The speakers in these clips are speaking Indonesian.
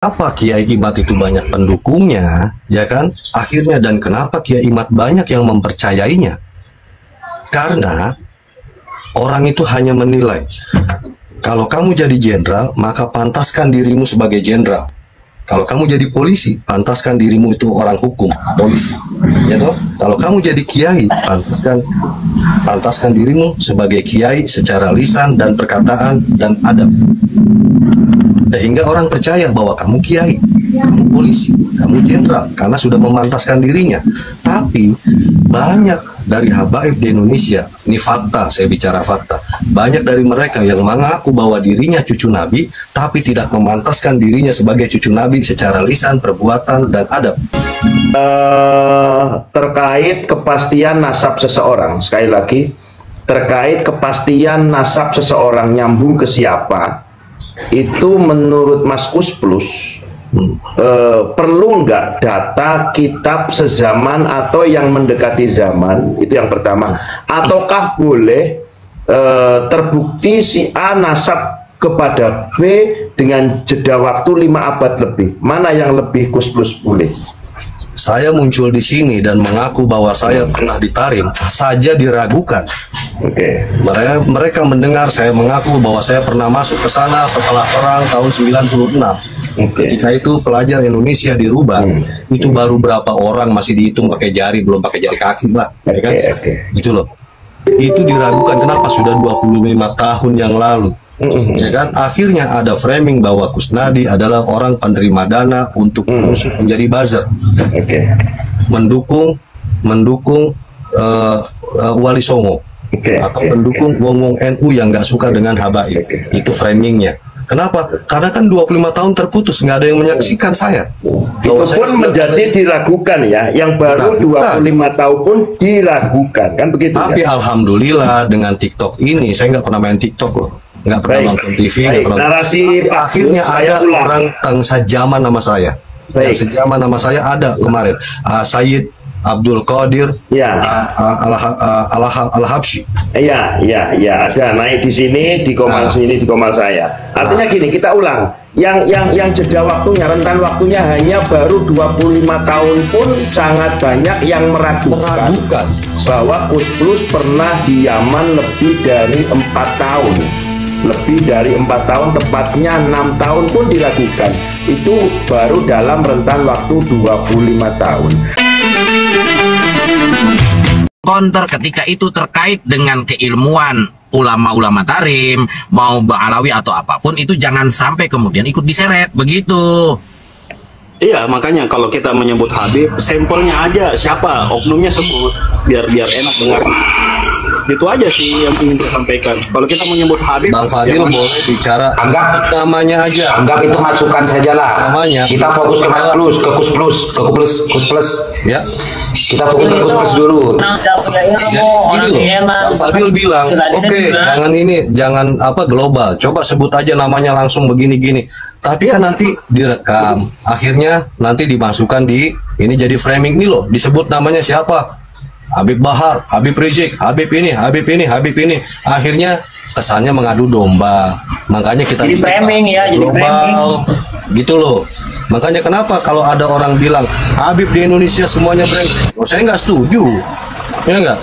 Apa Kiai Imad itu banyak pendukungnya, ya kan? Akhirnya, dan kenapa Kiai Imad banyak yang mempercayainya? Karena orang itu hanya menilai, kalau kamu jadi jenderal, maka pantaskan dirimu sebagai jenderal. Kalau kamu jadi polisi, pantaskan dirimu itu orang hukum, polisi. Ya toh? Kalau kamu jadi kiai, pantaskan dirimu sebagai kiai secara lisan dan perkataan dan adab. Sehingga orang percaya bahwa kamu kiai, kamu polisi, kamu jenderal, karena sudah memantaskan dirinya. Tapi banyak dari habaib di Indonesia, ini fakta, saya bicara fakta, banyak dari mereka yang mengaku bahwa dirinya cucu Nabi, tapi tidak memantaskan dirinya sebagai cucu Nabi secara lisan, perbuatan, dan adab. Terkait kepastian nasab seseorang, sekali lagi, terkait kepastian nasab seseorang nyambung ke siapa, itu menurut Mas Kus Plus perlu nggak data kitab sezaman atau yang mendekati zaman, itu yang pertama, ataukah boleh terbukti si A nasab kepada B dengan jeda waktu 5 abad lebih? Mana yang lebih Kus Plus boleh? Saya muncul di sini dan mengaku bahwa saya pernah ditarim saja diragukan. Oke. Mereka mendengar saya mengaku bahwa saya pernah masuk ke sana setelah perang tahun 96. Ketika itu pelajar Indonesia dirubah, itu baru berapa orang, masih dihitung pakai jari, belum pakai jari kaki lah, ya kan? Itu loh. Itu diragukan, kenapa sudah 25 tahun yang lalu. Ya kan, akhirnya ada framing bahwa Kusnadi adalah orang penerima dana untuk masuk menjadi buzzer, mendukung Wali Songo, atau mendukung wong-wong NU yang nggak suka dengan habaib. Itu framingnya. Kenapa? Karena kan 25 tahun terputus, nggak ada yang menyaksikan saya. Itu pun menjadi diragukan ya, yang baru 25 tahun pun diragukan, kan begitu? Tapi ya? Alhamdulillah dengan TikTok ini, saya nggak pernah main TikTok loh, nggak pernah nonton TV, nggak pernah. Narasi akhirnya ada orang yang sejaman nama saya, yang sejaman nama saya ada kemarin, Sayyid Abdul Qadir Al-Habsyi. Iya, ada naik di sini, di komal sini, di komal saya. Artinya gini, kita ulang. Yang jeda waktunya, rentan waktunya hanya baru 25 tahun pun sangat banyak yang meragukan bahwa Kus Plus pernah di Yaman lebih dari 4 tahun. Lebih dari 4 tahun, tepatnya 6 tahun pun diragukan. Itu baru dalam rentan waktu 25 tahun. Counter ketika itu terkait dengan keilmuan ulama-ulama tarim, mau Ba'alawi atau apapun, itu jangan sampai kemudian ikut diseret, begitu. Iya, makanya kalau kita menyebut Habib, sampelnya aja siapa, oknumnya sebut, biar enak dengar. Itu aja sih yang ingin saya sampaikan. Kalau kita menyebut Habib, Bang Fadil boleh bicara, anggap namanya aja, anggap itu masukan sajalah. Namanya kita fokus ke Mas Plus, ke Kus Plus ya. Kita fokus ke Kus Plus dulu. Gini loh, Bang Fadil bilang, oke, jangan ini, jangan apa global, coba sebut aja namanya langsung begini-gini. Tapi ya nanti direkam, akhirnya nanti dimasukkan di ini, jadi framing ini loh, disebut namanya siapa, Habib Bahar, Habib Rizik, Habib ini, Habib ini, Habib ini. Akhirnya kesannya mengadu domba. Makanya kita jadi framing ya, jadi global gitu loh. Makanya kenapa kalau ada orang bilang Habib di Indonesia semuanya brengsek, oh, saya nggak setuju. Ya enggak?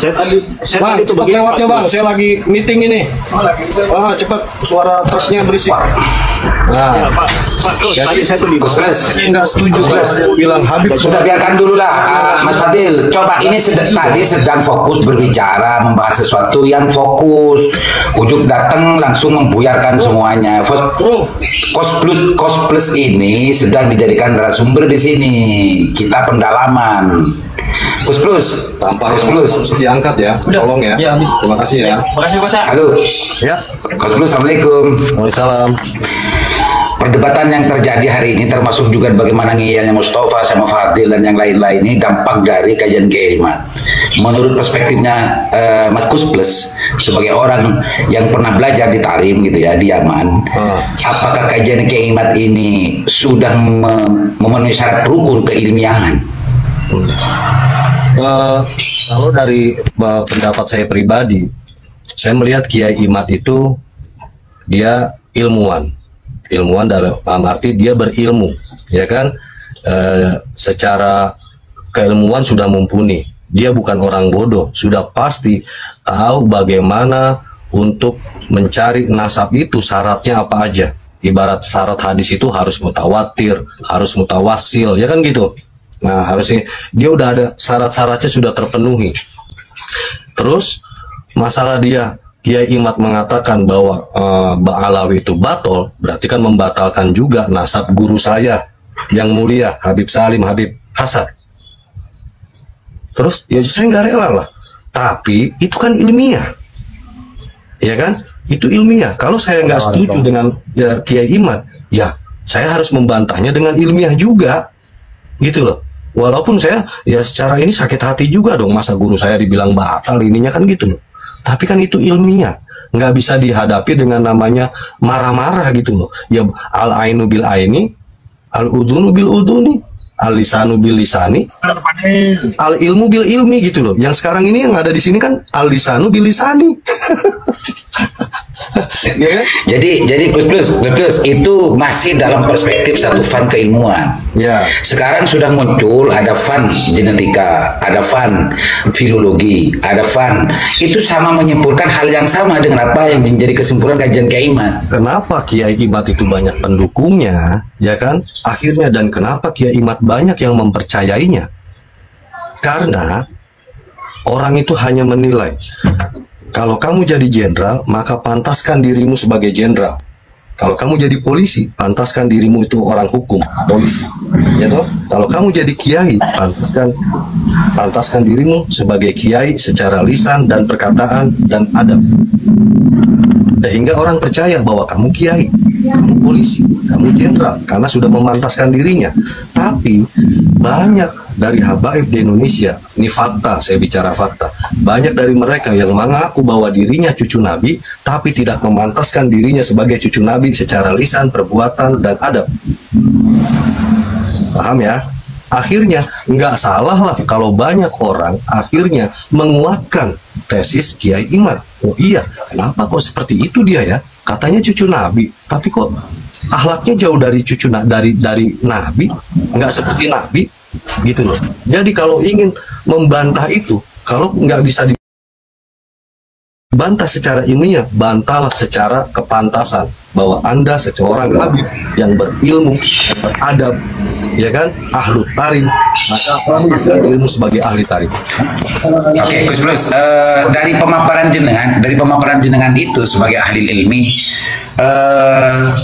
Bang, cepat lewatnya Bang, saya lagi meeting ini. Cepat, suara truknya berisik. Nah, ya, Pak, tadi saya tuh di nggak setuju kalau bilang Habib. Sudah biarkan dulu lah, Mas Fadil. Coba ini tadi sedang fokus berbicara, membahas sesuatu yang fokus. Ujuk datang langsung membuyarkan semuanya. Kus Plus ini sedang dijadikan narasumber di sini. Kita pendalaman. Kus Plus, diangkat ya, tolong ya. Terima kasih ya. Terima kasih Mas. Halo. Ya. Kus Plus, assalamualaikum. Waalaikumsalam. Perdebatan yang terjadi hari ini termasuk juga bagaimana ngeyelnya Mustafa sama Fadil dan yang lain-lain ini dampak dari kajian Kiai Imad. Menurut perspektifnya Mas Kus Plus sebagai orang yang pernah belajar di Tarim gitu ya, di Yaman, apakah kajian Kiai Imad ini sudah memenuhi syarat rukun keilmiahan? Kalau dari pendapat saya pribadi, saya melihat Kiai Imad itu dia ilmuwan dalam arti dia berilmu, ya kan, secara keilmuan sudah mumpuni. Dia bukan orang bodoh, sudah pasti tahu bagaimana untuk mencari nasab itu syaratnya apa aja. Ibarat syarat hadis itu harus mutawatir, harus mutawasil, ya kan gitu. Nah, harusnya dia udah ada syarat-syaratnya sudah terpenuhi. Terus masalah dia Kiai Imad mengatakan bahwa Ba'alawi itu batol, berarti kan membatalkan juga nasab guru saya yang mulia Habib Salim Habib Hasan. Terus ya saya nggak rela lah, tapi itu kan ilmiah, ya kan? Itu ilmiah. Kalau saya nggak setuju dengan ya, Kiai Imad, ya saya harus membantahnya dengan ilmiah juga, gitu loh. Walaupun saya ya secara ini sakit hati juga dong, masa guru saya dibilang batal ininya kan gitu loh. Tapi kan itu ilmiah, nggak bisa dihadapi dengan namanya marah-marah gitu loh. Ya al ainu bil aini, al udunu bil uduni, al lisanu bil lisani, al ilmu bil ilmi gitu loh. Yang sekarang ini yang ada di sini kan al lisanu bil lisani. Ya kan? Jadi Gus Plus itu masih dalam perspektif satu fan keilmuan. Ya. Sekarang sudah muncul ada fan genetika, ada fan filologi, ada fan itu sama menyimpulkan hal yang sama dengan apa yang menjadi kesimpulan kajian Kiai Imad. Kenapa Kiai Imad itu banyak pendukungnya, ya kan? Akhirnya dan kenapa Kiai Imad banyak yang mempercayainya? Karena orang itu hanya menilai. Kalau kamu jadi jenderal, maka pantaskan dirimu sebagai jenderal. Kalau kamu jadi polisi, pantaskan dirimu itu orang hukum, polisi. Ya toh? Kalau kamu jadi kiai, pantaskan dirimu sebagai kiai secara lisan dan perkataan dan adab. Sehingga orang percaya bahwa kamu kiai, kamu polisi, kamu jenderal, karena sudah memantaskan dirinya. Tapi banyak dari habaib di Indonesia, ini fakta, saya bicara fakta. Banyak dari mereka yang mengaku bahwa dirinya cucu Nabi, tapi tidak memantaskan dirinya sebagai cucu Nabi secara lisan, perbuatan, dan adab. Paham ya? Akhirnya, nggak salah lah kalau banyak orang akhirnya menguatkan tesis Kiai Imad. Oh iya, kenapa kok seperti itu dia ya? Katanya cucu Nabi, tapi kok akhlaknya jauh dari cucu dari Nabi, nggak seperti Nabi. Gitu loh. Jadi kalau ingin membantah itu, kalau nggak bisa dibantah secara ilmiah, bantahlah secara kepantasan bahwa Anda seorang habib yang berilmu, beradab, ya kan, ahlu tarim, maka pantaskan dirimu sebagai ahli tarim. Oke, Gus Plus, dari pemaparan jenengan itu sebagai ahli ilmi,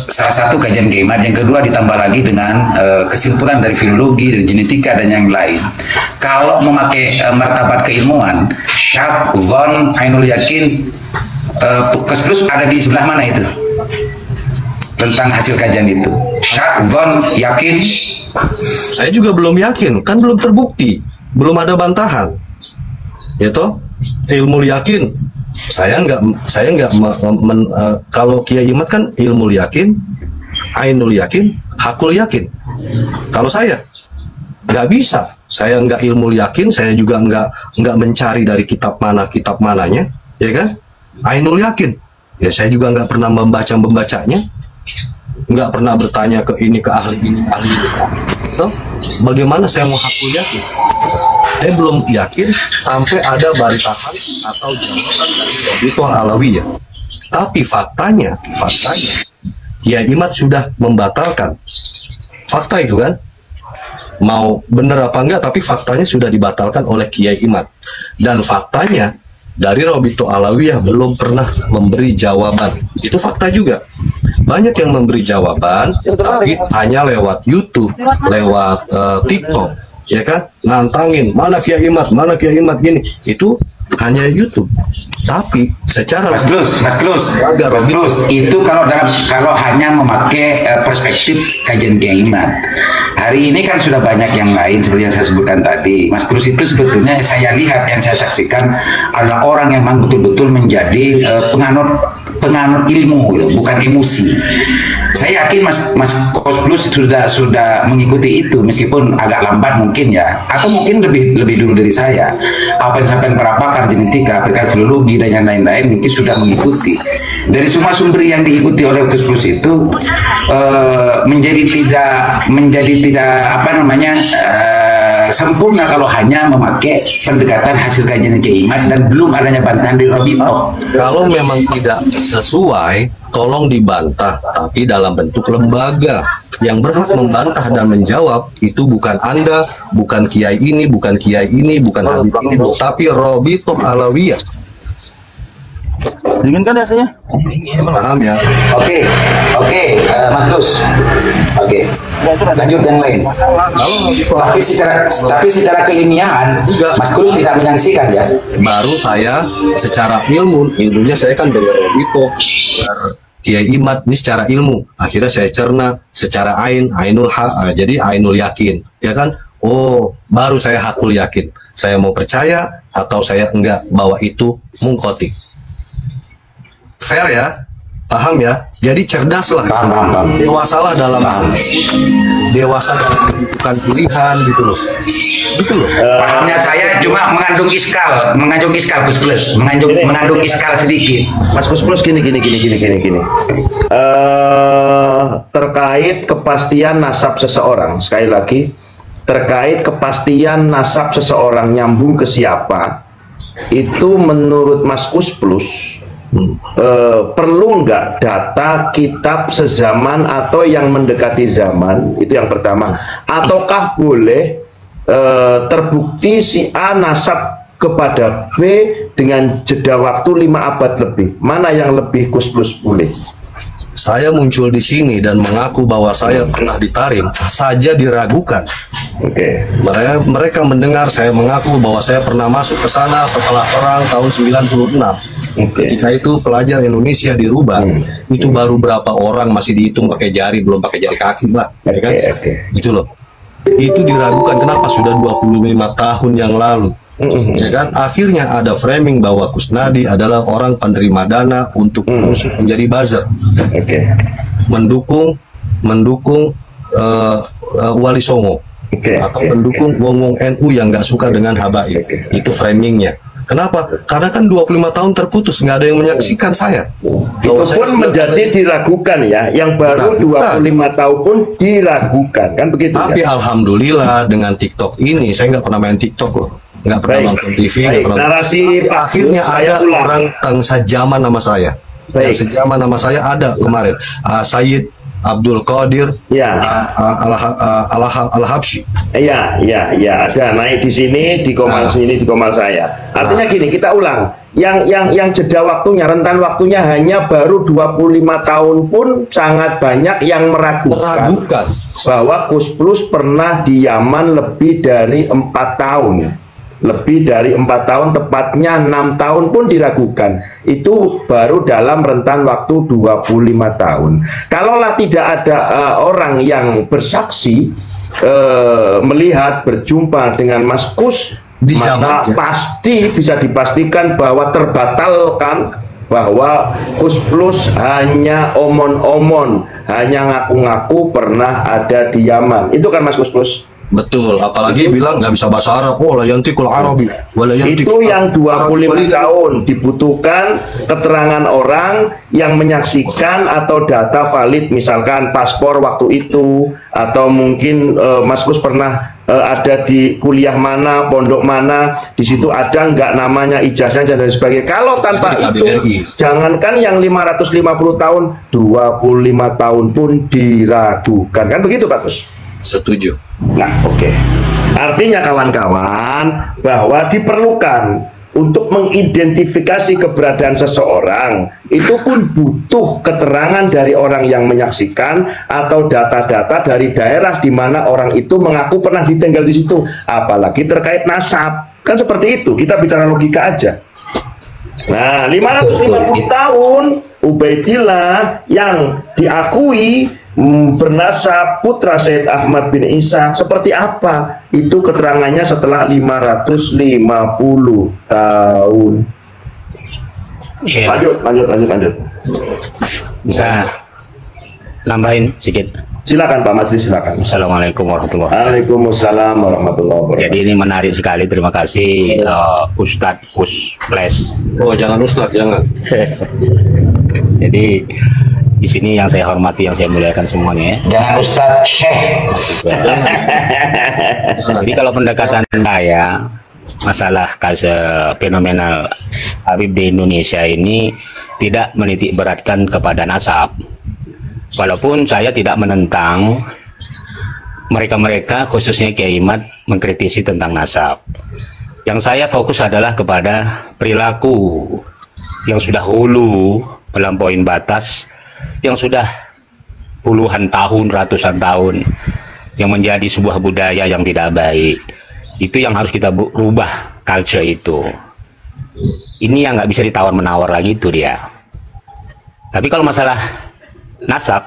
salah satu kajian Kiai Imad, yang kedua ditambah lagi dengan kesimpulan dari filologi, dari genetika dan yang lain. Kalau memakai martabat keilmuan, syak, dzon, ainul yakin, Gus Plus ada di sebelah mana itu? Tentang hasil kajian itu, syak, dzon, yakin? Saya juga belum yakin, kan belum terbukti, belum ada bantahan. Ya toh, ilmu yakin. Saya nggak kalau Kiai Imad kan ilmu yakin, ainul yakin, hakul yakin. Kalau saya nggak bisa, saya nggak ilmu yakin, saya juga nggak mencari dari kitab mananya, ya kan? Ainul yakin, ya saya juga nggak pernah membacanya, nggak pernah bertanya ke ini ke ahli ini. Toh, bagaimana saya mau hakul yakin? Saya belum yakin sampai ada bantahan atau jawaban dari Dr. Alawiyah. Tapi faktanya, Kiai Imad sudah membatalkan. Fakta itu kan, mau benar apa enggak, tapi faktanya sudah dibatalkan oleh Kiai Imad. Dan faktanya, dari Robito Alawiyah belum pernah memberi jawaban. Itu fakta juga. Banyak yang memberi jawaban, tapi hanya lewat YouTube, lewat TikTok. Ya kan, nantangin mana Kiai Imad gini, itu hanya YouTube. Tapi secara Mas Klus, itu kalau hanya memakai perspektif kajian Kiai Imad. Hari ini kan sudah banyak yang lain seperti yang saya sebutkan tadi. Mas Klus itu sebetulnya saya lihat, yang saya saksikan adalah orang yang memang betul-betul menjadi penganut penganut ilmu gitu, bukan emosi. Saya yakin Mas Kos Plus sudah mengikuti itu meskipun agak lambat mungkin ya, atau mungkin lebih dulu dari saya. Apa yang disampaikan para pakar genetika, pakar filologi dan yang lain-lain mungkin sudah mengikuti. Dari semua sumber yang diikuti oleh Kos Plus itu menjadi tidak apa namanya sempurna kalau hanya memakai pendekatan hasil kajian Kiai Imad dan belum adanya bantahan di Robito. Kalau memang tidak sesuai, tolong dibantah, tapi dalam bentuk lembaga. Yang berhak membantah dan menjawab itu bukan Anda, bukan Kiai ini, bukan Kiai ini, bukan Habib ini, tapi Robito Alawiyah. Dingin kan rasanya? Paham ya? Oke, Mas Plus. Oke, lanjut yang lain. Tapi secara keilmiahan, Mas Plus tidak menyaksikan ya. Baru saya secara ilmunya saya kan dengar Robito, Kiai Imad ini secara ilmu. Akhirnya saya cerna secara ainul haq, jadi ainul yakin, ya kan? Oh, baru saya hakul yakin. Saya mau percaya atau saya enggak bahwa itu mungkotik. Fair ya, paham ya. Jadi cerdaslah, dewasalah dalam dewasa dalam menentukan pilihan gitu loh. Pahamnya saya cuma mengandung iskal Gus Plus, mengandung iskal sedikit. Mas Gus Plus gini. Terkait kepastian nasab seseorang, sekali lagi, terkait kepastian nasab seseorang nyambung ke siapa, itu menurut Mas Gus Plus perlu nggak data kitab sezaman atau yang mendekati zaman, itu yang pertama, ataukah boleh terbukti si A nasab kepada B dengan jeda waktu 5 abad lebih? Mana yang lebih Gus Plus boleh? Saya muncul di sini dan mengaku bahwa saya pernah ditarim saja diragukan. Oke. Mereka mendengar saya mengaku bahwa saya pernah masuk ke sana setelah perang tahun 96. Ketika itu pelajar Indonesia dirubah, itu baru berapa orang masih dihitung pakai jari, belum pakai jari kaki lah, ya kan? Itu loh. Itu diragukan, kenapa sudah 25 tahun yang lalu. Ya kan, akhirnya ada framing bahwa Kusnadi adalah orang penerima dana untuk musuh menjadi buzzer, mendukung Wali Songo, atau mendukung wong-wong NU yang nggak suka dengan Habaib. Itu framingnya. Kenapa? Karena kan 25 tahun terputus, nggak ada yang menyaksikan saya. Itu pun menjadi diragukan ya, yang baru 25 tahun pun diragukan, kan begitu? Tapi ya? Alhamdulillah dengan TikTok ini, saya nggak pernah main TikTok loh. Nggak pernah nonton TV, narasi akhirnya ada orang yang sejaman nama saya. Yang sejaman nama saya ada kemarin, Sayyid Abdul Qadir Al-Habsyi. Iya, ada naik di sini, di komal sini, di komal saya. Artinya gini, kita ulang. Yang jeda waktunya, rentan waktunya hanya baru 25 tahun pun sangat banyak yang meragukan bahwa Gus Plus pernah di Yaman lebih dari 4 tahun. Lebih dari 4 tahun, tepatnya 6 tahun pun diragukan. Itu baru dalam rentan waktu 25 tahun. Kalaulah tidak ada orang yang bersaksi, melihat, berjumpa dengan Mas Kus, maka pasti bisa dipastikan bahwa terbatalkan, bahwa Gus Plus hanya omon-omon, hanya ngaku-ngaku pernah ada di Yaman. Itu kan Mas Gus Plus? Betul, apalagi bilang nggak bisa bahasa Arab. Oh, la yantiqul Arabi. Itu yang 25 tahun dibutuhkan keterangan orang yang menyaksikan atau data valid, misalkan paspor waktu itu, atau mungkin Mas Gus pernah ada di kuliah mana, pondok mana, di situ ada nggak namanya, ijazah dan sebagainya. Kalau tanpa itu, jangankan yang 550 tahun, 25 tahun pun diragukan, kan begitu Pak Gus? Setuju. Nah, artinya kawan-kawan, bahwa diperlukan untuk mengidentifikasi keberadaan seseorang, itu pun butuh keterangan dari orang yang menyaksikan atau data-data dari daerah di mana orang itu mengaku pernah ditinggal di situ. Apalagi terkait nasab, kan seperti itu. Kita bicara logika aja. Nah, 550 tahun Ubaidillah yang diakui bernasab putra Said Ahmad bin Isa, seperti apa? Itu keterangannya setelah 550 tahun. Iya. Lanjut. Bisa nambahin sedikit. Silakan Pak Majlis, silakan. Assalamualaikum warahmatullahi wabarakatuh. Waalaikumsalam warahmatullahi wabarakatuh. Jadi ini menarik sekali. Terima kasih Ustadz Kus Flash. Oh, jangan Ustadz, jangan. Jadi di sini yang saya hormati, yang saya muliakan semuanya ya. Jangan Ustadz Syekh. Jadi kalau pendekatan saya masalah kasus fenomenal Habib di Indonesia ini tidak menitik beratkan kepada nasab. Walaupun saya tidak menentang mereka-mereka khususnya Kiai Imad mengkritisi tentang nasab. Yang saya fokus adalah kepada perilaku yang sudah hulu melampaui batas, yang sudah puluhan tahun, ratusan tahun, yang menjadi sebuah budaya yang tidak baik. Itu yang harus kita rubah, culture itu. Ini yang nggak bisa ditawar-menawar lagi itu dia. Tapi kalau masalah nasab,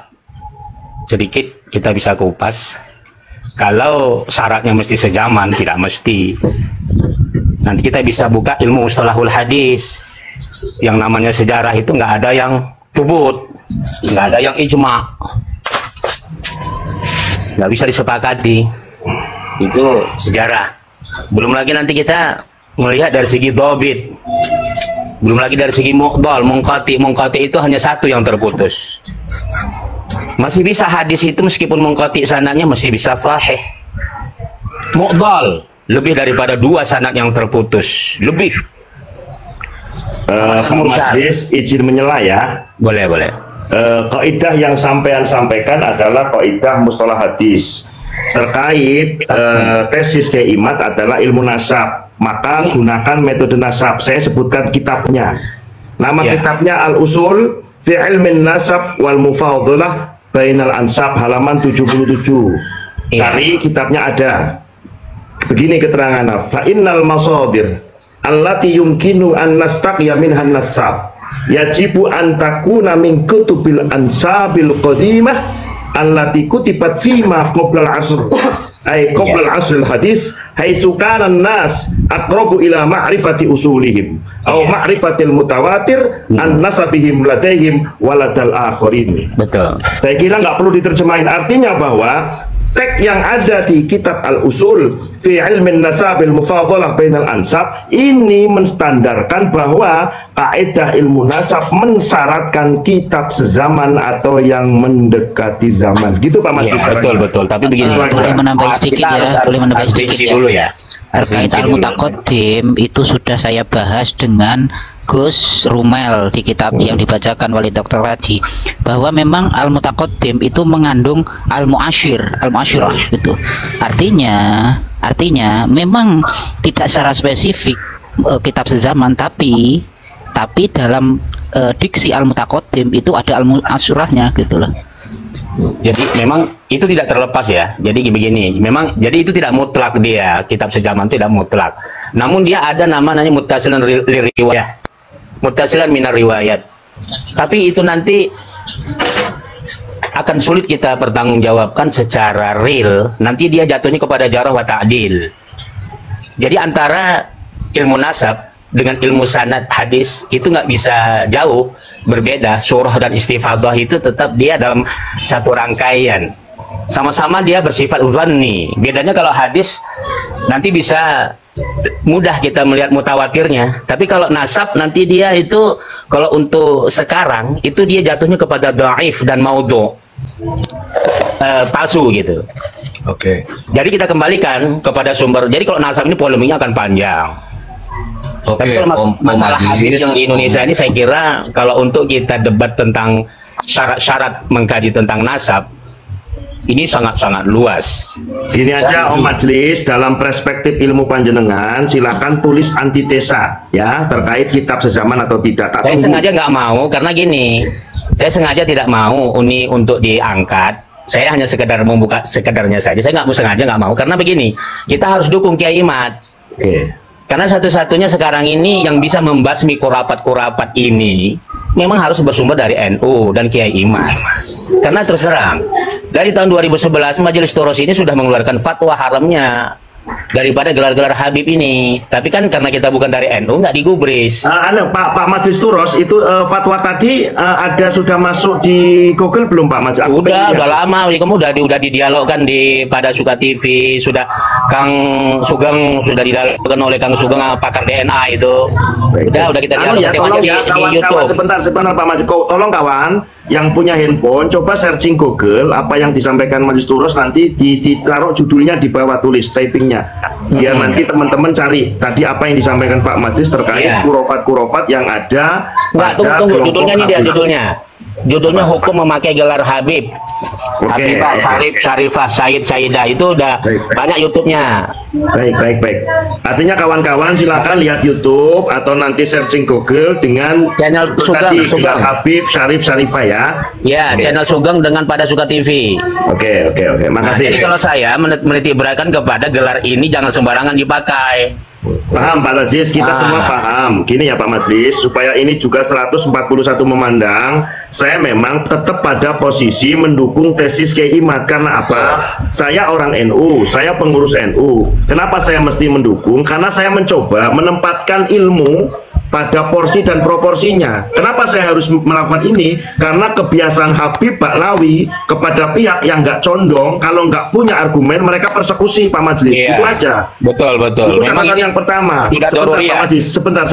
sedikit kita bisa kupas. Kalau syaratnya mesti sejaman, tidak mesti. Nanti kita bisa buka ilmu mustalahul hadis. Yang namanya sejarah itu nggak ada yang tubut, nggak ada yang ijma, nggak bisa disepakati. Itu sejarah. Belum lagi nanti kita melihat dari segi dobit, belum lagi dari segi muqdal, mungqati itu hanya satu yang terputus. Masih bisa hadis itu meskipun mungqati sanadnya masih bisa sahih. Muqdal lebih daripada 2 sanad yang terputus, lebih. Pak Majlis izin menyela ya. Boleh. Kaidah yang sampean sampaikan adalah kaidah mustalah hadis. Terkait tesis Kiai Imad adalah ilmu nasab, maka gunakan metode nasab. Saya sebutkan kitabnya. Nama kitabnya Al-Usul fi Ilmin Nasab wal Mufadalah Bainal Ansab, halaman 77. Cari kitabnya ada. Begini keterangannya, fa innal masadir allati yumkinu an nastaqiya minhan nasab yajibu an takuna min kutubil ansabil qadimah allati kutibat fima qabla al-asr ay qabla al-asr al-hadis haitsu kana an-nas aqrabu ila ma'rifati usulihim aw ma'rifatil mutawatir an nasabihim ladaihim waladal akhirin. Betul. Saya kira nggak perlu diterjemahin, artinya bahwa teks yang ada di kitab Al-Usul fi Ilmin Nasabil Mufadalah Bainal Ansab ini menstandarkan bahwa kaidah ilmu nasab mensyaratkan kitab sezaman atau yang mendekati zaman. Gitu Pak Majlis. Betul. Tapi begini, boleh menambah sedikit ya, boleh menambah sedikit ya. Dulu ya. Terkait al-mutaqaddim itu sudah saya bahas dengan Gus Rumel di kitab yang dibacakan oleh dokter tadi, bahwa memang al-mutaqaddim itu mengandung al-mu'asyirah gitu. Artinya memang tidak secara spesifik kitab sezaman, tapi dalam diksi al-mutaqaddim itu ada al-mu'asyirahnya gitu loh. Jadi memang itu tidak terlepas ya. Jadi begini, memang jadi itu tidak mutlak, dia kitab sejaman tidak mutlak. Namun dia ada namanya muttasilan riwayat, muttasilan minar riwayat. Tapi itu nanti akan sulit kita pertanggungjawabkan secara real. Nanti dia jatuhnya kepada jarah wa ta'dil. Jadi antara ilmu nasab dengan ilmu sanad hadis itu nggak bisa jauh berbeda. Surah dan istifadah itu tetap dia dalam satu rangkaian, sama-sama dia bersifat dhanni. Bedanya kalau hadis nanti bisa mudah kita melihat mutawatirnya, tapi kalau nasab nanti dia itu kalau untuk sekarang itu dia jatuhnya kepada dhaif dan maudhu, palsu gitu. Oke. Jadi kita kembalikan kepada sumber. Jadi kalau nasab ini polemiknya akan panjang. Tapi kalau masalah hadis yang di Indonesia ini, saya kira kalau untuk kita debat tentang syarat-syarat mengkaji tentang nasab, ini sangat-sangat luas. Gini aja Om Majlis, dalam perspektif ilmu panjenengan silakan tulis antitesa ya terkait kitab sezaman atau tidak. Saya sengaja nggak mau karena gini, saya sengaja tidak mau ini untuk diangkat. Saya hanya sekedar membuka sekedarnya saja. Saya sengaja nggak mau karena begini, kita harus dukung Kiai Imad. Oke. Karena satu-satunya sekarang ini yang bisa membasmi kurapat-kurapat ini memang harus bersumber dari NU dan Kiai Imad. Karena terus terang, dari tahun 2011 Majelis Toros ini sudah mengeluarkan fatwa haramnya daripada gelar-gelar Habib ini. Tapi kan karena kita bukan dari NU, nggak digubris. Pak Majlis Turos itu fatwa tadi ada sudah masuk di Google belum Pak Majlis? Udah lama. Kamu udah didialogkan di pada Suka TV, sudah Kang Sugeng sudah didialogkan oleh Kang Sugeng pakar DNA itu. Udah kita dialogkan tolong di YouTube. Sebentar Pak Majlis. Tolong kawan yang punya handphone coba searching Google apa yang disampaikan Majlis Turos, nanti ditaruh judulnya di bawah, tulis typingnya biar nanti teman-teman cari tadi apa yang disampaikan Pak Majlis terkait kurofat-kurofat yang ada. Tunggu judulnya ini dia judulnya hukum memakai gelar Habib. Habibah, Syarifah, Said, Saidah itu udah banyak YouTube-nya. Baik. Artinya kawan-kawan silakan lihat YouTube atau nanti searching Google dengan channel Sugeng Habib, Syarifah ya. Ya, channel Sugeng dengan pada Suka TV. Oke. Makasih. Jadi kalau saya menitik beratkan kepada gelar ini jangan sembarangan dipakai. Paham Pak Majlis, kita semua paham. Gini ya Pak Majlis, supaya ini juga 141 memandang, saya memang tetap pada posisi mendukung tesis Kiai Imad. Karena apa? Saya orang NU, saya pengurus NU. Kenapa saya mesti mendukung? Karena saya mencoba menempatkan ilmu pada porsi dan proporsinya. Kenapa saya harus melakukan ini? Karena kebiasaan Habib Baklawi kepada pihak yang nggak condong, kalau nggak punya argumen mereka persekusi Pak Majlis. Itu aja. Betul. Itu catatan yang pertama. Pak Majlis, sebentar.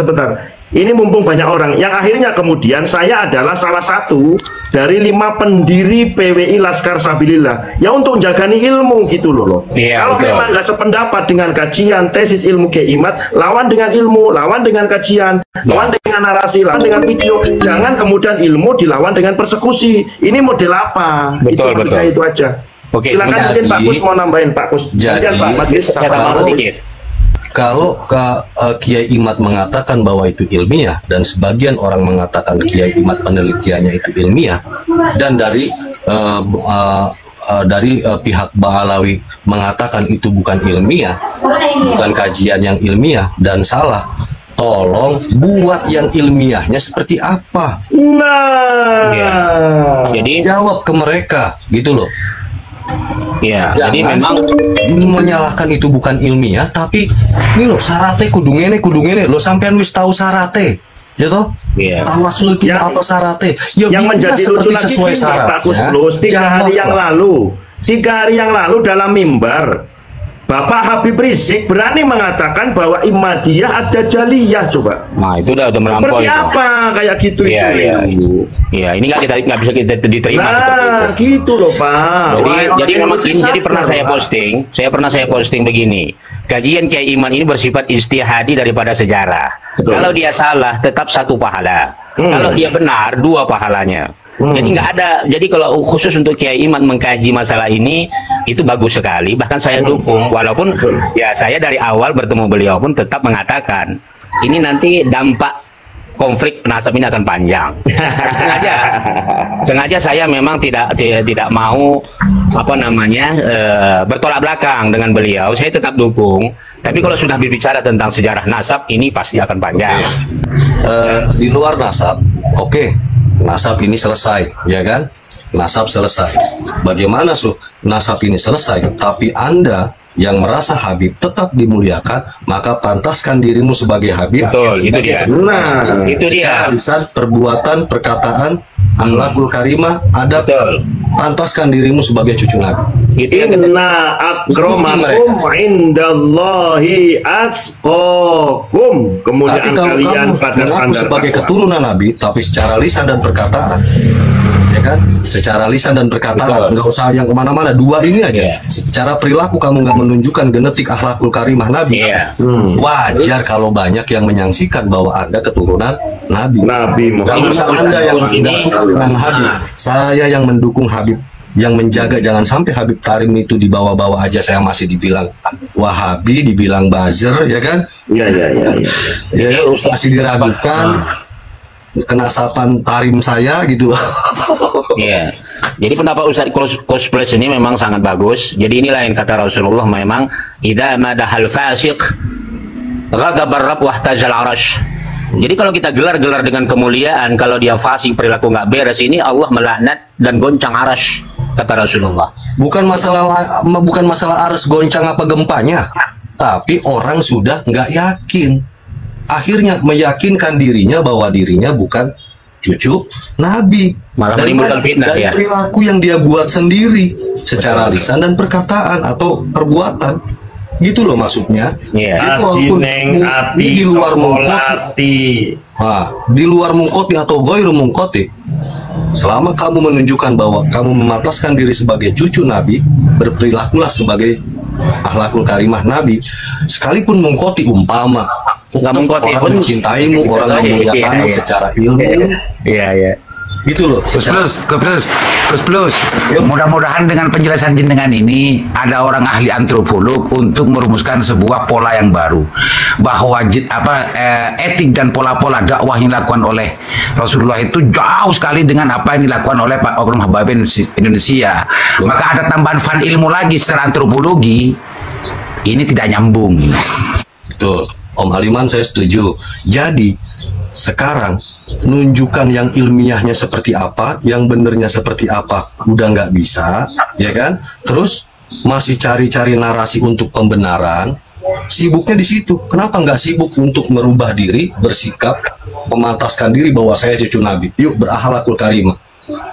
Ini mumpung banyak orang yang akhirnya kemudian saya adalah salah satu dari 5 pendiri PWI Laskar Sabilillah ya untuk menjagani ilmu gitu loh. Kalau memang nggak sependapat dengan kajian tesis ilmu Kiai Imad, lawan dengan ilmu, lawan dengan kajian, lawan dengan narasi, lawan dengan video. Jangan kemudian ilmu dilawan dengan persekusi. Ini model apa? Betul. Itu aja. Oke, silakan mungkin Pak Kus mau nambahin Pak Kus. Jadi Pak Majlis kalau Kiai Imad mengatakan bahwa itu ilmiah dan sebagian orang mengatakan Kiai Imad penelitiannya itu ilmiah, dan dari pihak Ba'alawi mengatakan itu bukan ilmiah, bukan kajian yang ilmiah dan salah, tolong buat yang ilmiahnya seperti apa. Jadi jawab ke mereka gitu loh. Jadi memang menyalahkan itu bukan ilmiah, tapi ini loh syaratnya kudu ngene lo sampean wis tahu syaratnya ya toh. Tawasul itu apa syaratnya yang menjadi lucu lagi Pak Kus, 3 hari yang lalu dalam mimbar Bapak Habib Rizik berani mengatakan bahwa Immadiyah ada Jaliyah, coba. Nah itu udah melampaui. Seperti apa kayak gitu ini nggak bisa kita diterima seperti itu. Gitu loh Pak. Jadi pernah saya posting begini. Kajian Kiai Iman ini bersifat istihadi daripada sejarah. Kalau dia salah tetap 1 pahala. Kalau dia benar 2 pahalanya. Jadi nggak ada. Jadi kalau khusus untuk Kiai Iman mengkaji masalah ini itu bagus sekali. Bahkan saya dukung. Walaupun saya dari awal bertemu beliau pun tetap mengatakan ini nanti dampak konflik nasab ini akan panjang. Sengaja saya memang tidak mau bertolak belakang dengan beliau. Saya tetap dukung. Tapi kalau sudah berbicara tentang sejarah nasab ini pasti akan panjang. Di luar nasab, oke. Nasab ini selesai, ya kan? Nasab selesai. Bagaimana nasab ini selesai, tapi Anda yang merasa Habib tetap dimuliakan, maka pantaskan dirimu sebagai Habib. Betul, itu dia. Itu dia. Lisan, perbuatan, perkataan, akhlakul karimah, adab. Pantaskan dirimu sebagai cucu Nabi. Inna akramakum indallahi atqakum. Kemudian kalian pada standar sebagai keturunan Nabi, tapi secara lisan dan perkataan, ya kan? Secara lisan dan perkataan, nggak usah yang kemana-mana. 2 ini aja. Secara perilaku kamu nggak menunjukkan genetik akhlakul karimah Nabi. Wajar kalau banyak yang menyaksikan bahwa Anda keturunan Nabi. Nggak usah Anda yang nggak suka dengan Habib. Saya yang mendukung Habib, yang menjaga jangan sampai Habib Karim itu dibawa-bawa aja. Saya masih dibilang Wahabi, dibilang buzzer, ya kan? Iya. Masih diragukan kenasapan tarim saya gitu. Jadi pendapat Ustadz Cosplay ini memang sangat bagus. Jadi inilah yang kata Rasulullah, memang idza madahal fasiq ghadabar rabb wahtajal arash. Jadi kalau kita gelar-gelar dengan kemuliaan, kalau dia fasik, perilaku nggak beres, ini Allah melaknat dan goncang arash, kata Rasulullah. Bukan masalah aras goncang apa gempanya. tapi orang sudah nggak yakin. Akhirnya meyakinkan dirinya bahwa dirinya bukan cucu Nabi. Malah menimbulkan fitnah dari ya. perilaku yang dia buat sendiri secara lisan dan perkataan atau perbuatan. Gitu loh maksudnya. Iya. Jadi walaupun api di luar sokolati. di luar mungkoti atau ghairu mungkoti, selama kamu menunjukkan bahwa kamu memantaskan diri sebagai cucu Nabi, berperilakulah sebagai akhlakul karimah Nabi. Sekalipun mungkoti umpama Nggak mungkoti orang pun mencintaimu, orang memuliakanmu secara ilmu, Iya. gitu loh. Plus. Mudah-mudahan dengan penjelasan jenengan ini ada orang ahli antropolog untuk merumuskan sebuah pola yang baru, bahwa etik dan pola-pola dakwah yang dilakukan oleh Rasulullah itu jauh sekali dengan apa yang dilakukan oleh Pak Oknum Habaib Indonesia. Maka ada tambahan fan ilmu lagi secara antropologi, ini tidak nyambung. Betul, Om Haliman, saya setuju. Jadi sekarang nunjukkan yang ilmiahnya seperti apa, yang benernya seperti apa, udah nggak bisa, ya kan? Terus masih cari-cari narasi untuk pembenaran. Sibuknya di situ. Kenapa nggak sibuk untuk merubah diri, bersikap, memantaskan diri bahwa saya cucu Nabi? Yuk berakhlakul karimah,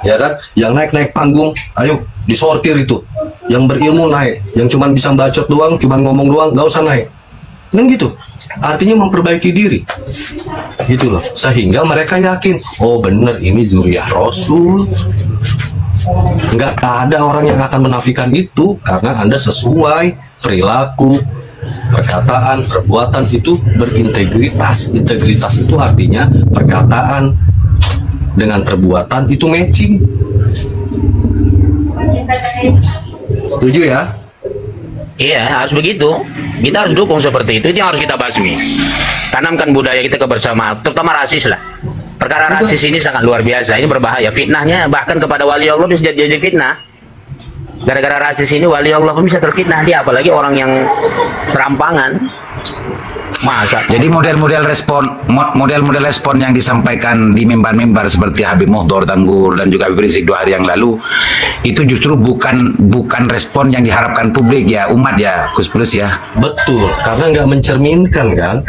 ya kan? Yang naik-naik panggung, ayo disortir itu. Yang berilmu naik, yang cuman bisa bacot doang, cuman ngomong doang, nggak usah naik. Kan gitu. Artinya memperbaiki diri, gitu loh, sehingga mereka yakin, oh bener ini zuriyah Rasul. Nggak ada orang yang akan menafikan itu, karena Anda sesuai perilaku, perkataan, perbuatan itu berintegritas. Integritas itu artinya perkataan dengan perbuatan itu matching. Setuju ya? Iya, harus begitu. Kita harus dukung seperti itu yang harus kita basmi. Tanamkan budaya kita kebersamaan, terutama rasis lah. Perkara rasis ini sangat luar biasa, ini berbahaya. Fitnahnya bahkan kepada wali Allah bisa jadi fitnah. Gara-gara rasis ini wali Allah pun bisa terfitnah dia, apalagi orang yang serampangan. Masa? Jadi model-model respon yang disampaikan di mimbar-mimbar seperti Habib Muhdor Tanggur dan juga Habib Rizik 2 hari yang lalu itu justru bukan respon yang diharapkan publik ya, umat ya, Gus Plus ya. Betul, karena nggak mencerminkan kan,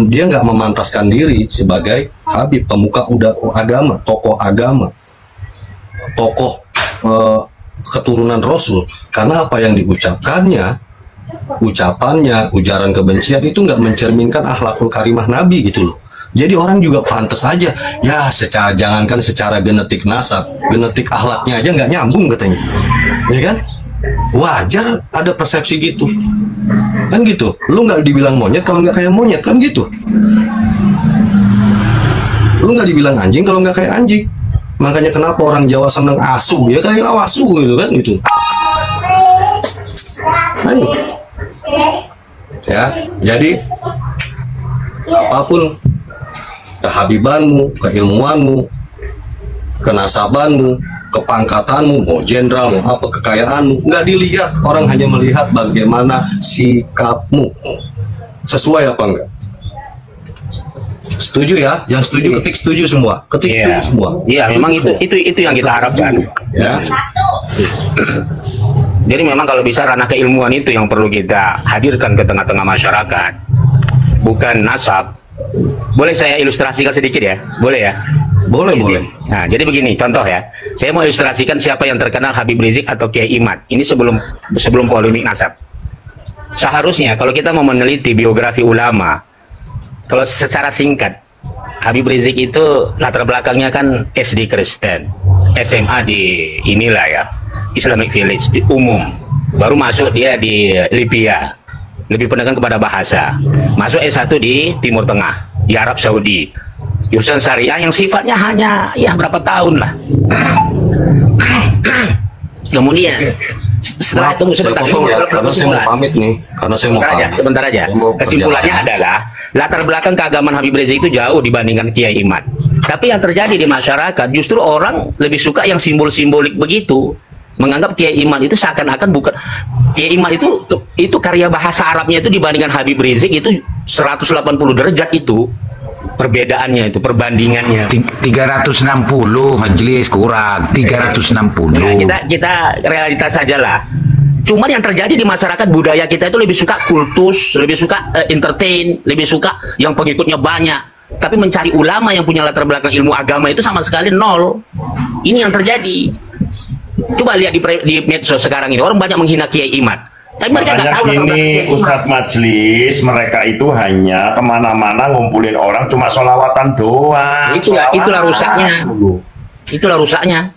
dia nggak memantaskan diri sebagai Habib, pemuka agama, tokoh keturunan Rasul. Karena apa yang diucapkannya, ucapannya, ujaran kebencian itu nggak mencerminkan akhlakul karimah Nabi gitu loh. Jadi orang juga pantas aja, ya jangankan secara genetik nasab, genetik akhlaknya aja nggak nyambung katanya, ya kan? Wajar ada persepsi gitu, kan gitu. Lu nggak dibilang monyet kalau nggak kayak monyet, kan gitu. Lu nggak dibilang anjing kalau nggak kayak anjing. Makanya kenapa orang Jawa seneng asu, ya kayak awasu gitu kan gitu. Ayo. Ya, jadi apapun kehabibanmu, keilmuanmu, kenasabanmu, kepangkatanmu, mau jenderal, mau apa, kekayaanmu, nggak dilihat. Orang hanya melihat bagaimana sikapmu, sesuai apa enggak. Setuju ya? Yang setuju ketik setuju semua. Ketik setuju semua. Iya, memang itu yang kita harapkan. Ya. Jadi memang kalau bisa ranah keilmuan itu yang perlu kita hadirkan ke tengah-tengah masyarakat, bukan nasab. Boleh saya ilustrasikan sedikit ya? Boleh ya? Boleh. Nah, jadi begini, contoh ya. Saya mau ilustrasikan siapa yang terkenal Habib Rizik atau Kiai Imad. Ini sebelum polemik nasab. Seharusnya kalau kita mau meneliti biografi ulama, kalau secara singkat, Habib Rizik itu latar belakangnya kan SD Kristen, SMA di inilah ya, Islamic Village di umum, baru masuk dia di Libya, lebih penekan kepada bahasa, masuk S1 di Timur Tengah, di Arab Saudi, jurusan syariah yang sifatnya hanya ya berapa tahun lah. Kemudian setelah itu sebentar, karena saya mau pamit nih, sebentar aja. Kesimpulannya adalah latar belakang keagamaan Habib Rizik itu jauh dibandingkan Kiai Imad. Tapi yang terjadi di masyarakat justru orang lebih suka yang simbol-simbolik begitu. Menganggap Kiai Imad itu seakan-akan bukan Kiai Imad itu karya bahasa Arabnya itu dibandingkan Habib Rizik itu 180 derajat itu perbedaannya, itu perbandingannya 360 majelis kurang 360. Nah, kita realitas saja lah. Cuman yang terjadi di masyarakat budaya kita itu lebih suka kultus, lebih suka entertain, lebih suka yang pengikutnya banyak. Tapi mencari ulama yang punya latar belakang ilmu agama itu sama sekali nol. Ini yang terjadi. Coba lihat di medsos sekarang ini, orang banyak menghina Kiai Imad. Tapi mereka nggak tahu. Ini Ustadz Majelis, mereka itu hanya kemana-mana ngumpulin orang cuma sholawatan doang. Itulah rusaknya. Itulah rusaknya.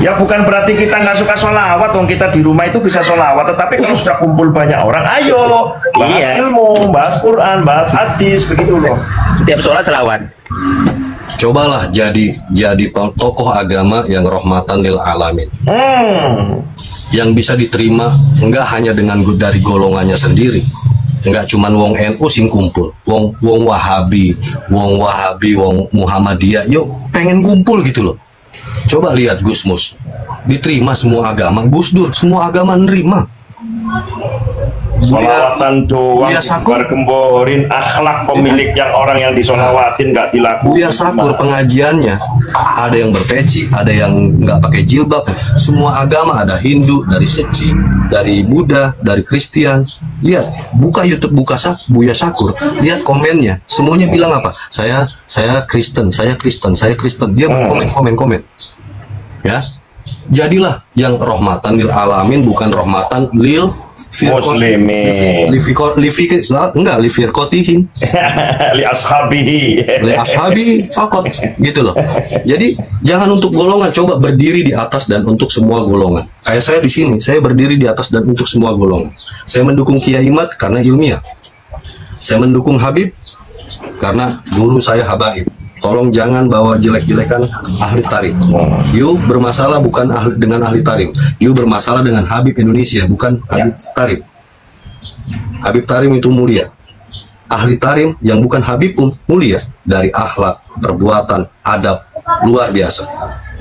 Ya bukan berarti kita nggak suka sholawat, dong kita di rumah itu bisa sholawat. Tetapi kalau sudah kumpul banyak orang, ayo bahas ilmu, bahas Quran, bahas hadis, begitu loh. Setiap sholat selawat. Cobalah jadi tokoh agama yang rahmatan lil alamin. Yang bisa diterima enggak hanya dengan dari golongannya sendiri. Enggak cuman wong NU sing kumpul, wong Wahabi, wong Muhammadiyah, yuk pengen kumpul gitu loh. Coba lihat Gus Mus, diterima semua agama, Gus Dur semua agama nerima. Sholawatan doang, gemborin akhlak pemilik yang orang yang disolawatin nggak dilakukan. Buya Sakur pengajiannya ada yang berpeci, ada yang nggak pakai jilbab. Semua agama ada, Hindu, dari Seci, dari Buddha, dari Kristen. Lihat, buka YouTube, Buya Sakur, lihat komennya, semuanya bilang apa? Saya Kristen, saya Kristen, saya Kristen. Dia komen. Ya, jadilah yang rahmatan lil alamin, bukan rahmatan lil muslimin. Li firqotihim. Li ashabi fakot gitu loh. Jadi jangan untuk golongan, coba berdiri di atas dan untuk semua golongan. Kayak saya di sini, saya berdiri di atas dan untuk semua golongan. Saya mendukung Kiai Imad karena ilmiah. Saya mendukung Habib karena guru saya Habaib. Tolong jangan bawa jelek-jelekan ahli tarim. You bermasalah bukan dengan ahli tarim. You bermasalah dengan Habib Indonesia, bukan Habib Tarim. Habib Tarim itu mulia. Ahli tarim yang bukan Habib pun mulia. Dari akhlak, perbuatan, adab, luar biasa.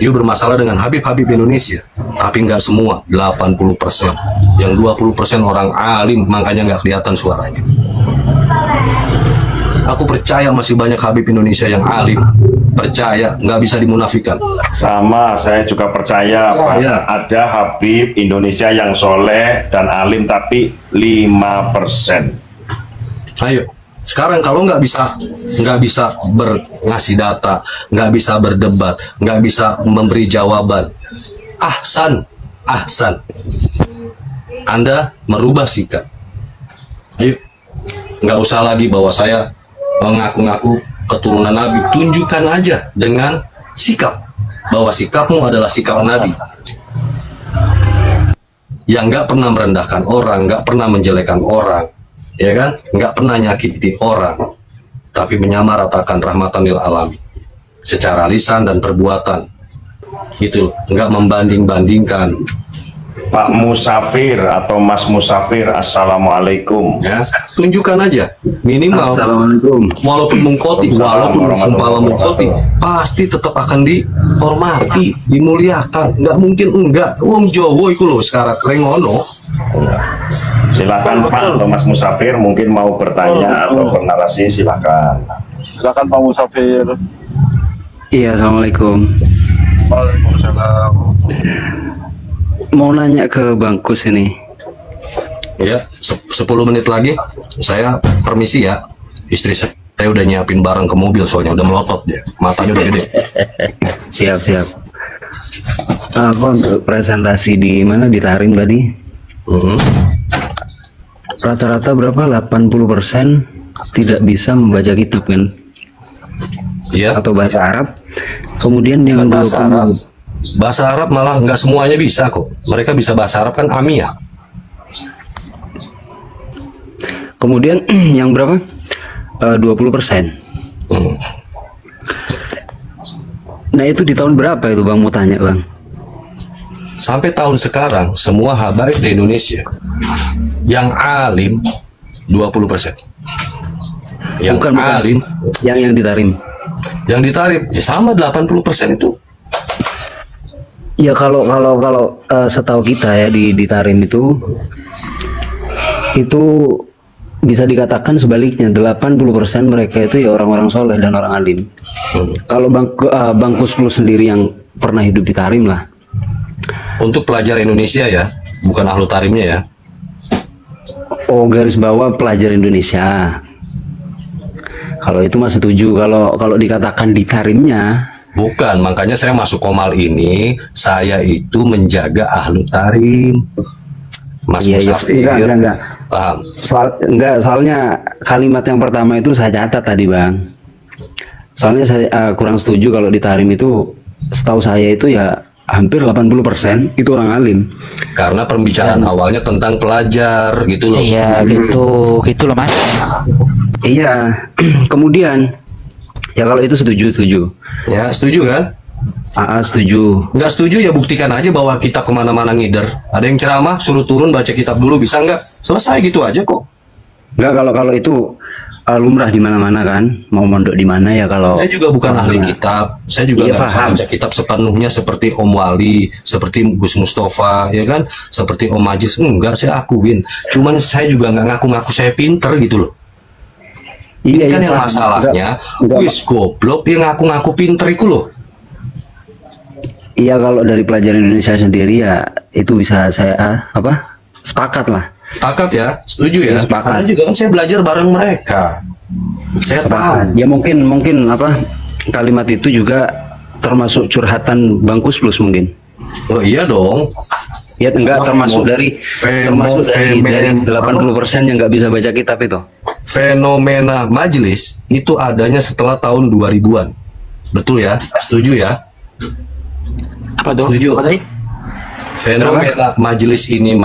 You bermasalah dengan Habib Indonesia. Tapi nggak semua, 80%. Yang 20% orang alim, makanya nggak kelihatan suaranya. Aku percaya masih banyak Habib Indonesia yang alim, percaya, nggak bisa dimunafikan. Sama, saya juga percaya ada Habib Indonesia yang soleh dan alim, tapi 5%. Ayo, sekarang kalau nggak bisa ngasih data, nggak bisa berdebat, nggak bisa memberi jawaban, ahsan, Anda merubah sikap. Ayo, nggak usah lagi bahwa saya mengaku-ngaku keturunan Nabi. Tunjukkan aja dengan sikap bahwa sikapmu adalah sikap Nabi yang nggak pernah merendahkan orang, nggak pernah menjelekan orang, ya kan, nggak pernah nyakiti orang, tapi menyamaratakan rahmatan lil alamin secara lisan dan perbuatan, gitu loh, nggak membanding-bandingkan. Pak Musafir atau Mas Musafir, assalamualaikum. Ya, tunjukkan aja minimal. Assalamualaikum. Walaupun mengkoti, pasti tetap akan dihormati, dimuliakan. Nggak mungkin enggak. Wong Jowo itu loh sekarang rengono. Silakan Pak atau Mas Musafir, mungkin mau bertanya atau bernarasi, silakan. Silakan Pak Musafir. Iya, assalamualaikum. Waalaikumsalam. Mau nanya ke Bang Kus ini. Ya, 10 menit lagi saya permisi ya. Istri saya udah nyiapin barang ke mobil, soalnya udah melotot dia, matanya udah gede. Siap. Apa untuk presentasi di mana, di Tarim tadi? Rata-rata berapa? 80% tidak bisa membaca kitab kan? Iya. Atau bahasa Arab. Kemudian yang bahasa Arab malah nggak semuanya bisa kok. Mereka bisa bahasa Arab kan amiyah. Kemudian yang berapa? 20%. Nah itu di tahun berapa itu Bang, mau tanya Bang? Sampai tahun sekarang semua habaib di Indonesia yang alim 20%. Yang bukan, alim yang ditarim. Yang ditarim ya sama 80% itu. Ya kalau setahu kita ya di Tarim itu bisa dikatakan sebaliknya, 80% mereka itu ya orang-orang soleh dan orang alim. Kalau Bang Kus Plus sendiri yang pernah hidup di Tarim lah. Untuk pelajar Indonesia ya, bukan ahlu tarimnya ya. Oh, garis bawah pelajar Indonesia. Kalau itu mah setuju. Kalau dikatakan di tarimnya, bukan. Makanya saya masuk Komal ini, saya itu menjaga ahlu tarim. Mas Musafir. Enggak. Paham? Soalnya kalimat yang pertama itu saya catat tadi, Bang. Soalnya saya kurang setuju kalau di tarim itu, setahu saya itu ya hampir 80% itu orang alim. Karena pembicaraan awalnya tentang pelajar gitu loh. Iya, gitu loh Mas. Iya. Kemudian ya kalau itu setuju. Ya, setuju kan? Setuju. Nggak setuju ya buktikan aja bahwa kitab kemana-mana ngider. Ada yang ceramah, suruh turun baca kitab dulu, bisa nggak? Selesai gitu aja kok. Nggak, kalau itu lumrah di mana-mana kan, mau mondok di mana ya. Kalau saya juga bukan ahli kitab, saya juga nggak bisa baca kitab sepenuhnya seperti Om Wali, seperti Gus Mustafa, ya kan, seperti Om Majis. Enggak, saya akuin. Cuman saya juga nggak ngaku-ngaku saya pinter gitu loh. Ini kan yang masalahnya, wis goblok yang ngaku-ngaku pinter itu loh. Iya, kalau dari pelajar Indonesia sendiri ya itu bisa saya sepakat lah. Sepakat ya, setuju ya. Sepakat. Karena juga kan saya belajar bareng mereka. Saya tahu. Ya mungkin kalimat itu juga termasuk curhatan Bang Kus Plus mungkin. Oh iya dong. Ya enggak termasuk dari 80% yang nggak bisa baca kitab itu. Fenomena majelis itu adanya setelah tahun 2000-an. Betul ya? Setuju ya? Apa tuh? Setuju. Apa tadi? Fenomena majelis ini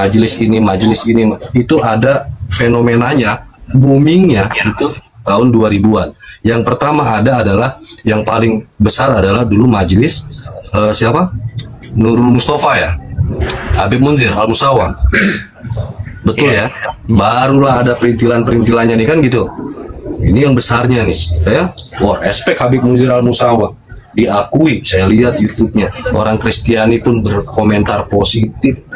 itu ada fenomenanya, boomingnya itu tahun 2000-an. Yang pertama adalah yang paling besar adalah dulu majelis siapa? Nurul Mustafa ya, Habib Munzir Al Musawa. Betul ya? Barulah ada perintilan-perintilannya nih kan gitu. Ini yang besarnya nih. Saya respect Habib Munzir Al Musawa. Diakui, saya lihat YouTube-nya, orang Kristiani pun berkomentar positif.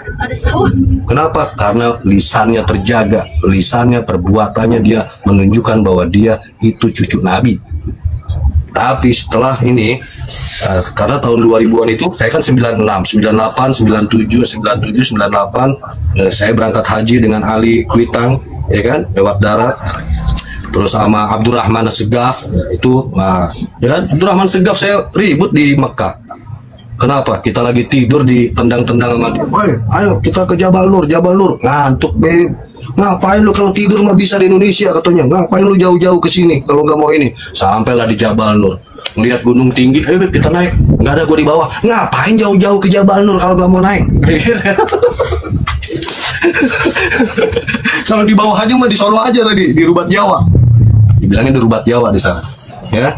Kenapa? Karena lisannya terjaga, lisannya, perbuatannya dia menunjukkan bahwa dia itu cucu Nabi. Tapi setelah ini, karena tahun 2000-an itu, saya kan 96, 98, 97, 98, saya berangkat haji dengan Ali Kuitang, ya kan, lewat darat. Terus sama Abdurrahman Segaf itu, ya kan, Abdurrahman Segaf saya ribut di Mekah. Kenapa? Kita lagi tidur ditendang-tendang sama dia. Woi, ayo kita ke Jabal Nur. Ngantuk, Beb. Ngapain lu kalau tidur mah bisa di Indonesia katanya. Ngapain lu jauh-jauh ke sini kalau nggak mau ini? Sampailah di Jabal Nur. Ngelihat gunung tinggi, ayo Beb kita naik. Nggak ada gua di bawah. Ngapain jauh-jauh ke Jabal Nur kalau nggak mau naik? Kalau di bawah aja mah di Solo aja tadi, di Rubat Jawa. Dibilangin di Rubat Jawa di sana. Ya.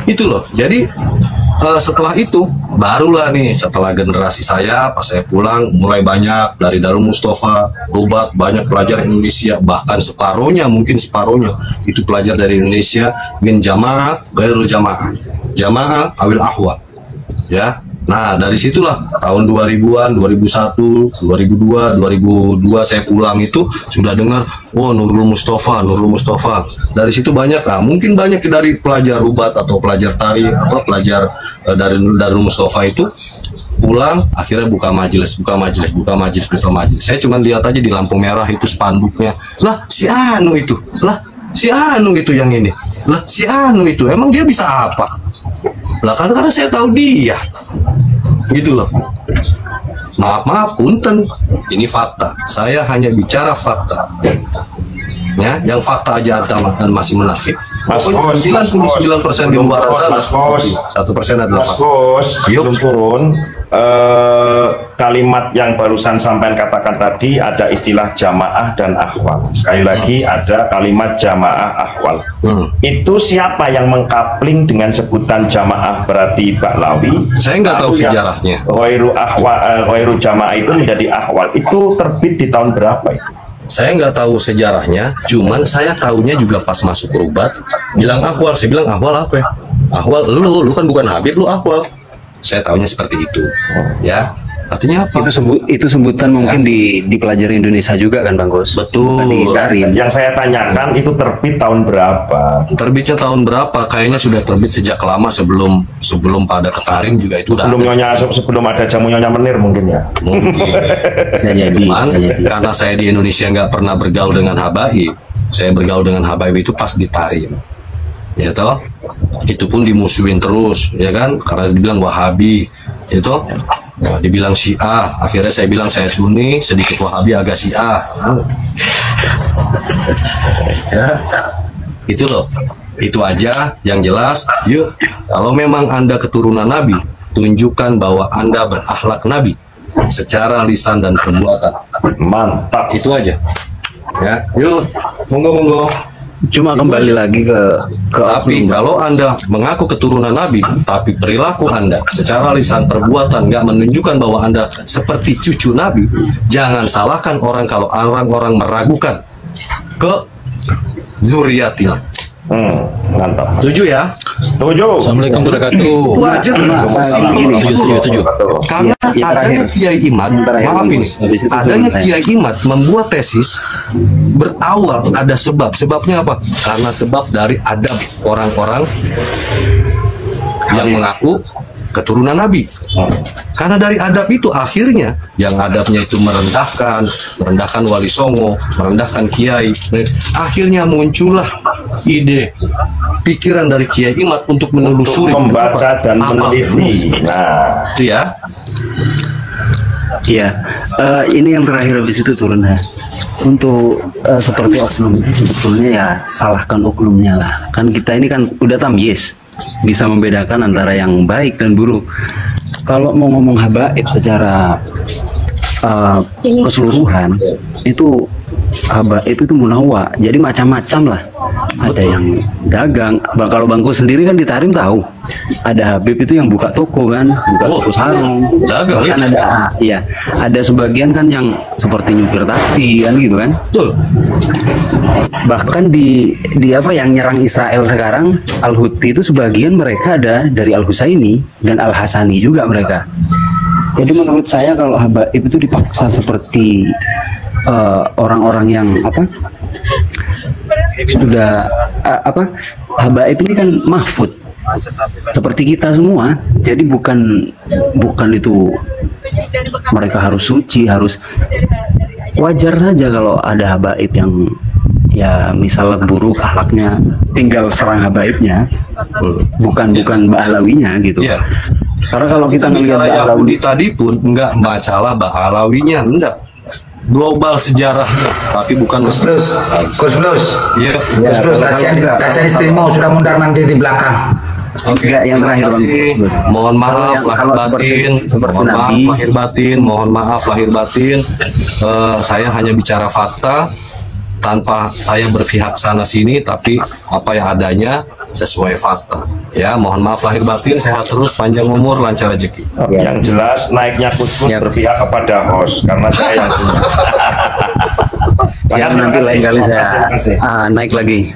Itu loh. Jadi setelah itu barulah nih, setelah generasi saya pas saya pulang mulai banyak dari Darul Mustafa, Rubat, banyak pelajar Indonesia, bahkan separuhnya itu pelajar dari Indonesia min jamaah gairul jamaah awil ahwa. Ya. Nah, dari situlah tahun 2000-an, 2001, 2002, 2002 saya pulang itu sudah dengar, Nurul Mustafa. Dari situ banyak, mungkin banyak dari pelajar Rubat atau pelajar tari atau pelajar dari Nurul Mustafa itu pulang, akhirnya buka majelis. Saya cuma lihat aja di lampu merah itu spanduknya. Lah, si Anu itu yang ini. Lah, si Anu itu emang dia bisa apa? Lah karena saya tahu dia. Gitu loh. Maaf, punten. Ini fakta. Saya hanya bicara fakta. Ya, yang fakta aja Anda masih munafik. Mas Kos, 99% di luar sana. Mas Kos, 1% adalah Mas Kos, sebelum turun, kalimat yang barusan sampean katakan tadi ada istilah jamaah dan ahwal. Sekali lagi ada kalimat jamaah ahwal. Itu siapa yang mengkapling dengan sebutan jamaah berarti Baklawi? Saya nggak tahu sejarahnya. Ghairu jamaah itu menjadi ahwal. Itu terbit di tahun berapa itu? Saya nggak tahu sejarahnya, cuman saya tahunya juga pas masuk Rubat, bilang ahwal. Saya bilang ahwal apa ya? Ahwal lu kan bukan Habib, lu ahwal. Saya tahunya seperti itu, ya. Artinya apa? Itu sebutan mungkin di pelajari Indonesia juga kan Bang Gus? Betul. Di Tarim. Yang saya tanyakan itu terbit tahun berapa? Terbitnya tahun berapa? Kayaknya sudah terbit sejak lama sebelum pada ke Tarim juga itu udah. Sebelum ada jamu Nyonya Menir mungkin ya. Mungkin. Bisa jadi. Karena saya di Indonesia nggak pernah bergaul dengan habaib. Saya bergaul dengan habaib itu pas di Tarim. Ya toh? Itu pun dimusuhin terus, ya kan? Karena dibilang Wahabi, itu. Nah, dibilang Syiah, akhirnya saya bilang saya Sunni, sedikit Wahabi, agak Syiah. Ya, itu loh. Itu aja yang jelas. Yuk, kalau memang Anda keturunan Nabi, tunjukkan bahwa Anda berakhlak Nabi secara lisan dan perbuatan. Mantap. Itu aja. Ya, yuk, monggo. Cuma kembali lagi ke tapi kalau Anda mengaku keturunan Nabi, tapi perilaku Anda secara lisan perbuatan nggak menunjukkan bahwa Anda seperti cucu Nabi, jangan salahkan orang kalau orang-orang meragukan ke zuriatina. Mantap. Setuju ya? Setuju. Assalamualaikum warahmatullahi wabarakatuh. Setuju. Karena adanya Kiai Imad, maaf ini, adanya Kiai Imad membuat tesis berawal ada sebab. Sebabnya apa? Karena sebab dari adab orang-orang yang mengaku keturunan Nabi. Karena dari adab itu akhirnya yang adabnya itu merendahkan Wali Songo, merendahkan Kiai. Akhirnya muncullah ide, pikiran dari Kiai Imad untuk menelusuri, membaca dan meneliti. Nah, itu ya. Iya, ini yang terakhir habis itu turun ya. Untuk seperti oknum, sebetulnya ya salahkan oknumnya lah. Kan kita ini kan udah tamyiz, bisa membedakan antara yang baik dan buruk. Kalau mau ngomong habaib secara keseluruhan, itu habaib itu munawwa, jadi macam-macam lah. Ada yang dagang, kalau Bangku sendiri kan di Tarim tahu, ada habib itu yang buka toko kan, buka toko sarung, bahkan ada, iya, ada sebagian kan yang seperti nyupir taksi kan gitu kan. Bahkan di apa yang nyerang Israel sekarang, Al-Houthi itu sebagian mereka ada dari Al-Husaini dan Al-Hasani juga mereka. Jadi menurut saya kalau habaib itu dipaksa seperti orang-orang yang apa sudah habaib ini kan mahfud seperti kita semua, jadi bukan itu mereka harus suci, harus wajar saja kalau ada habaib yang ya misalnya buruk akhlaknya, tinggal serang habaibnya, bukan Ba'alawinya gitu. Yeah. Karena kalau kita melihat Yahudi tadi pun enggak masalah Ba'alawinya, enggak. Global sejarahnya, tapi bukan Gus Plus. Iya. Gus Plus, kasihan istrimu sudah mundar mandir di belakang. Oke, yang terakhir mohon maaf lahir batin, mohon maaf lahir batin. Saya hanya bicara fakta tanpa saya berpihak sana sini, tapi apa yang adanya sesuai fakta. Ya, mohon maaf lahir batin, sehat terus, panjang umur, lancar rezeki. Yang jelas naiknya Gus berpihak kepada host karena saya yang punya. Ya nanti lain kali saya naik lagi.